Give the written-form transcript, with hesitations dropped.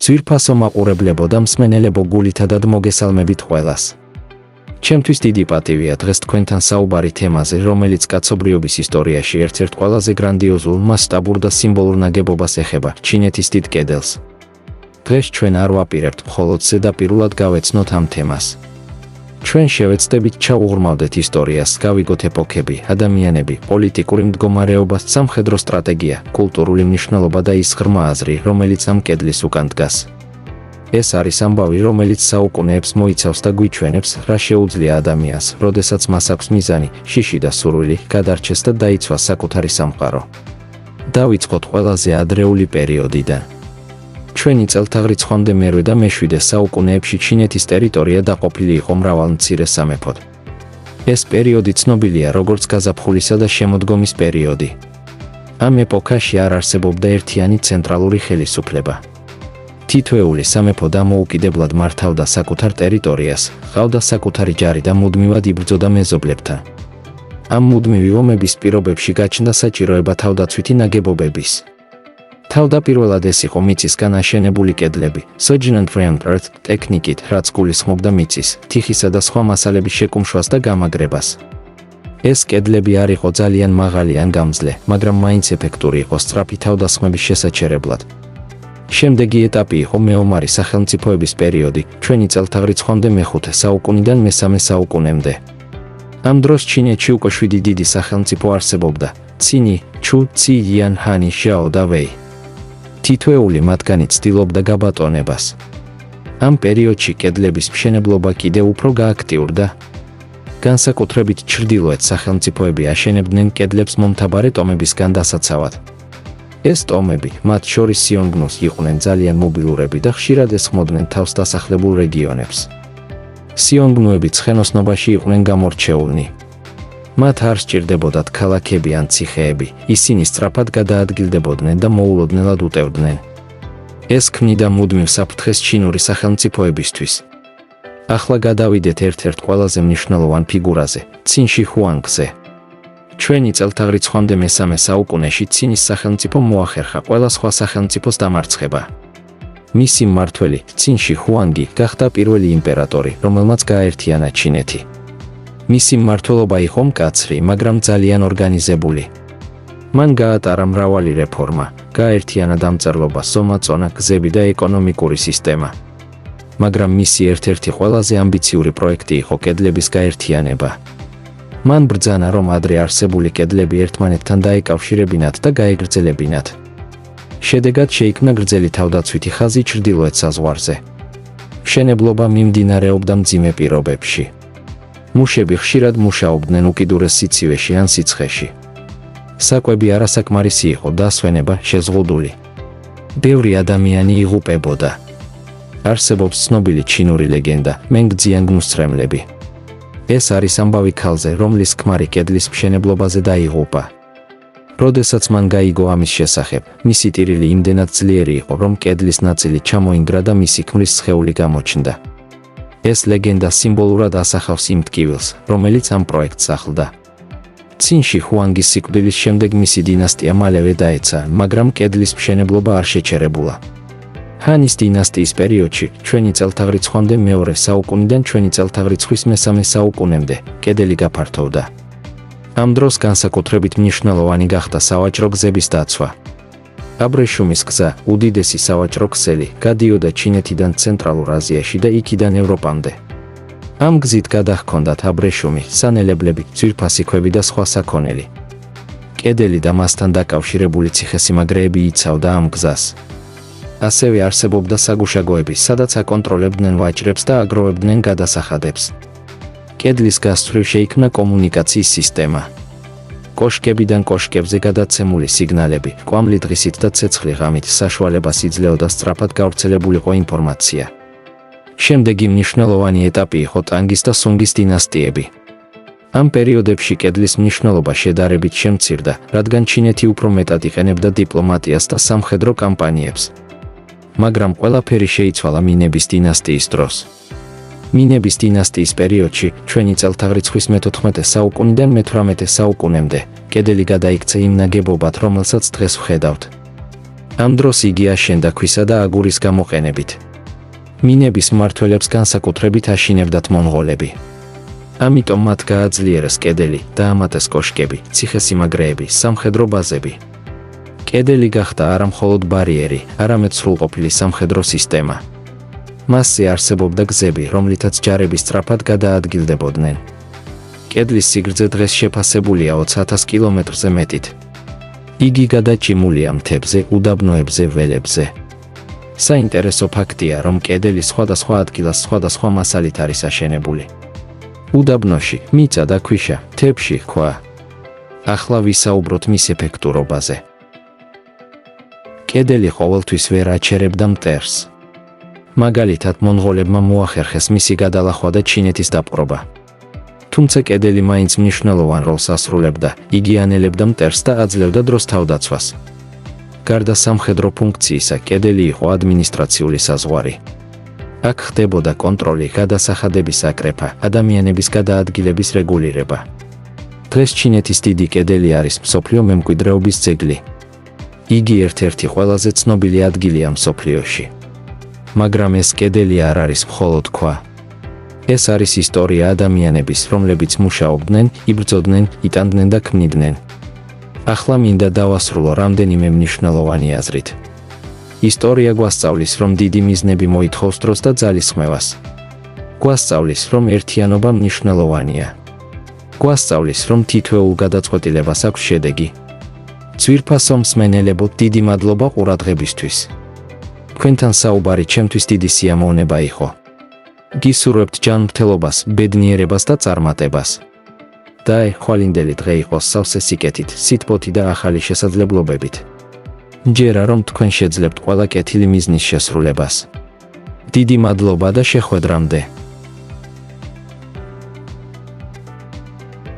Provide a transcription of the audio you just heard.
ძვირფასო მაყურებლებო და მსმენელებო გულითადად მოგესალმებით ყველას. ჩემთვის დიდი პატივია დღეს თქვენთან საუბარი თემაზე, რომელიც კაცობრიობის ისტორიაში ერთ-ერთ ყველაზე გრანდიოზულ, მასშტაბურ და სიმბოლურ ნაგებობას ეხება, ჩინეთის დიდ კედელს. დღეს ჩვენ არ ვაპირებთ, მხოლოდ ზედაპირულად გავეცნოთ ამ თემას. ჩვენ შევეცდებით ჩაუღრმავდეთ ისტორიას, გავიგოთ ეპოქები, ადამიანები, პოლიტიკური მდგომარეობა, სამხედრო სტრატეგია, კულტურული მნიშვნელობა და ის ღრმა აზრი, რომელიც ამ კედლის უკან დგას. ეს არის ამბავი, რომელიც საუკუნეებს მოიცავს და გვიჩვენებს, რა შეუძლია ადამიანს, როდესაც მას აქვს მიზანი, შიში და სურვილი, გადარჩეს და დაიცვას საკუთარი სამყარო. დავიწყოთ ყველაზე ადრეული პერიოდიდან. ჩვენი წელთაღრიცხვამდე მერვე და მეშვიდე საუკუნეებში ჩინეთის ტერიტორია დაყოფილი იყო მრავალ მცირე სამეფოდ. ეს პერიოდი ცნობილია როგორც გაზაფხულისა და შემოდგომის პერიოდი. ამ ეპოქაში არ არსებობდა ერთიანი ცენტრალური ხელისუფლება. თითოეული სამეფო დამოუკიდებლად მართავდა საკუთარ ტერიტორიას, ჰყავდა საკუთარი ჯარი და მუდმივად იბრძოდა მეზობლებთან. ამ მუდმივი ომების პირობებში გაჩნდა საჭიროება თავდაცვითი ნაგებობების. თავდაპირველად ეს იყო მიწისგან აშენებული კედლები, sojourn and earth ტექნიკით, რაც გულისხმობდა მიწის, თიხისა და სხვა მასალების შეკუმშვას და გამაგრებას. ეს კედლები არ იყო ძალიან მაღალი ან გამძლე, მაგრამ მაინც ეფექტური იყო სწრაფი თავდასხმების შესაჩერებლად. შემდეგი ეტაპი იყო მეომარი სახელმწიფოების პერიოდი, ჩვენი წელთაღრიცხვამდე მეხუთე საუკუნიდან მესამე საუკუნემდე. ამ დროს ჩინეთში უკვე 7 დიდი სახელმწიფო არსებობდა: ცინი, ჩუ, ცი, იან, ჰანი, ჟაო და ვეი. თითოეული მათგანი ცდილობდა გაბატონებას. ამ პერიოდში კედლების მშენებლობა კიდევ უფრო გააქტიურდა. განსაკუთრებით ჩრდილოეთ სახელმწიფოები აშენებდნენ კედლებს მომთაბარე ტომებისგან დასაცავად. ეს ტომები, მათ შორის სიონგნუს, იყვნენ ძალიან მობილურები და ხშირად ესხმოდნენ თავს დასახლებულ რეგიონებს. სიონგნუები ცხენოსნობაში იყვნენ გამორჩეულნი. მათ არ სჭირდებოდათ ქალაქები ან ციხეები, ისინი სწრაფად გადაადგილდებოდნენ და მოულოდნელად უტევდნენ. ეს ქმნიდა მუდმივ საფრთხეს ჩინური სახელმწიფოებისთვის. ახლა გადავიდეთ ერთ-ერთ ყველაზე მნიშვნელოვან ფიგურაზე, ცინ ში ჰუანგზე. ჩვენი წელთაღრიცხვამდე მესამე საუკუნეში ცინის სახელმწიფო მოახერხა ყველა სხვა სახელმწიფოს დამარცხება. მისი მმართველი, ცინ ში ჰუანგი, გახდა პირველი იმპერატორი, რომელმაც გააერთიანა ჩინეთი. მისი მმართველობა იყო მკაცრი, მაგრამ ძალიან ორგანიზებული. მან გაატარა მრავალი რეფორმა, გააერთიანა დამწერლობა, სომაწონა, გზები და ეკონომიკური სისტემა. მაგრამ მისი ერთ-ერთი ყველაზე ამბიციური პროექტი იყო კედლების გაერთიანება. მან ბრძანა, რომ ადრე არსებული კედლები ერთმანეთთან დაეკავშირებინათ და გაეგრძელებინათ. შედეგად შეიქმნა გრძელი თავდაცვითი ხაზი ჩრდილოეთ საზღვარზე. მშენებლობა მიმდინარეობდა მძიმე პირობებში. მუშები ხშირად მუშაობდნენ უკიდურეს სიცივეში ან სიცხეში. საკვები არასაკმარისი იყო, დასვენება შეზღუდული. ბევრი ადამიანი იღუპებოდა. არსებობს ცნობილი ჩინური ლეგენდა, მენგ ძიანგნუს წრემლები. ეს არის ამბავი ქალზე, რომლის ქმარი კედლის მშენებლობაზე დაიღუპა. როდესაც მან გაიგო ამის შესახებ, მისი ტირილი იმდენად ძლიერი იყო, რომ კედლის ნაწილი ჩამოინგრა და მისი ქმრის სხეული გამოჩნდა. ეს ლეგენდა სიმბოლურად ასახავს იმ ტკივილს, რომელიც ამ პროექტს ახლდა. ცინ ში ჰუანგის სიკვდილის შემდეგ მისი დინასტია მალევე დაეცა, მაგრამ კედლის მშენებლობა არ შეჩერებულა. ჰანის დინასტიის პერიოდში, ჩვენი წელთაღრიცხვამდე მეორე საუკუნიდან ჩვენი წელთაღრიცხვის მესამე საუკუნემდე, კედელი გაფართოვდა. ამ დროს განსაკუთრებით მნიშვნელოვანი გახდა სავაჭრო გზების დაცვა. აბრეშუმის გზა, უდიდესი სავაჭრო ქსელი, გადიოდა ჩინეთიდან ცენტრალურ აზიაში და იქიდან ევროპამდე. ამ გზით გადაჰქონდათ აბრეშუმი, სანელებლები, ძვირფასი ქვები და სხვა საქონელი. კედელი და მასთან დაკავშირებული ციხესიმაგრეები იცავდა ამ გზას. ასევე არსებობდა საგუშაგოები, სადაც აკონტროლებდნენ ვაჭრებს და აგროვებდნენ გადასახადებს. კედლის გასწვრივ შეიქმნა კომუნიკაციის სისტემა. კოშკებიდან კოშკებზე გადაცემული სიგნალები, კვამლი დღისით და ცეცხლი ღამით საშუალებას იძლეოდა სწრაფად გავრცელებულიყო ინფორმაცია. შემდეგი მნიშვნელოვანი ეტაპი იყო ტანგის და სუნგის დინასტიები. ამ პერიოდებში კედლის მნიშვნელობა შედარებით შემცირდა, რადგან ჩინეთი უფრო მეტად იყენებდა დიპლომატიას და სამხედრო კამპანიებს. მაგრამ ყველაფერი შეიცვალა მინების დინასტიის დროს. მინების დინასტიის პერიოდში, ჩვენი წელთაღრიცხვის მე-14 საუკუნიდან მე-18 საუკუნემდე, კედელი გადაიქცა იმ ნაგებობად, რომელსაც დღეს ვხედავთ. ამ დროს იგი აშენდა ქვისა და აგურის გამოყენებით. მინების მმართველებს განსაკუთრებით აშინებდათ მონღოლები. ამიტომ მათ გააძლიერეს კედელი, დაამატეს კოშკები, ციხესიმაგრეები, სამხედრო ბაზები. კედელი გახდა არა მხოლოდ ბარიერი, არამედ სრულყოფილი სამხედრო სისტემა. მასზე არსებობდა გზები, რომლითაც ჯარები სწრაფად გადაადგილდებოდნენ. კედლის სიგრძე დღეს შეფასებულია 20,000 კილომეტრზე მეტით. იგი გადაჭიმულია მთებზე, უდაბნოებზე, ველებზე. საინტერესო ფაქტია, რომ კედელი სხვადასხვა ადგილას სხვადასხვა მასალით არის აშენებული. უდაბნოში მიწა და ქვიშა, მთებში ქვა. ახლა ვისაუბროთ მის ეფექტურობაზე. კედელი ყოველთვის ვერ აჩერებდა მტერს. მაგალითად, მონღოლებმა მოახერხეს მისი გადალახვა და ჩინეთის დაპყრობა. თუმცა კედელი მაინც მნიშვნელოვან როლს ასრულებდა, იგი ანელებდა მტერს და აძლევდა დროს თავდაცვას. გარდა სამხედრო ფუნქციისა, კედელი იყო ადმინისტრაციული საზღვარი. აქ ხდებოდა კონტროლი, გადასახადების აკრეფა, ადამიანების გადაადგილების რეგულირება. დღეს ჩინეთის დიდი კედელი არის მსოფლიო მემკვიდრეობის ძეგლი. იგი ერთ-ერთი ყველაზე ცნობილი ადგილია მსოფლიოში. მაგრამ ეს კედელი არ არის მხოლოდ ქვა. ეს არის ისტორია ადამიანების, რომლებიც მუშაობდნენ, იბრძოდნენ, იტანდნენ და ქმნიდნენ. ახლა მინდა დავასრულო რამდენიმე მნიშვნელოვანი აზრით. ისტორია გვასწავლის, რომ დიდი მიზნები მოითხოვს დროს და ძალისხმევას. გვასწავლის, რომ ერთიანობა მნიშვნელოვანია. გვასწავლის, რომ თითოეულ გადაწყვეტილებას აქვს შედეგი. ძვირფასო მსმენელებო, დიდი მადლობა ყურადღებისთვის. თქვენთან საუბარი ჩემთვის დიდი სიამოვნება იყო. გისურვებთ ჯანმრთელობას, ბედნიერებას და წარმატებას. და ხვალინდელი დღე იყოს სავსე სიკეთით, სითბოთი და ახალი შესაძლებლობებით. მჯერა, რომ თქვენ შეძლებთ ყველა კეთილი მიზნის შესრულებას. დიდი მადლობა და შეხვედრამდე.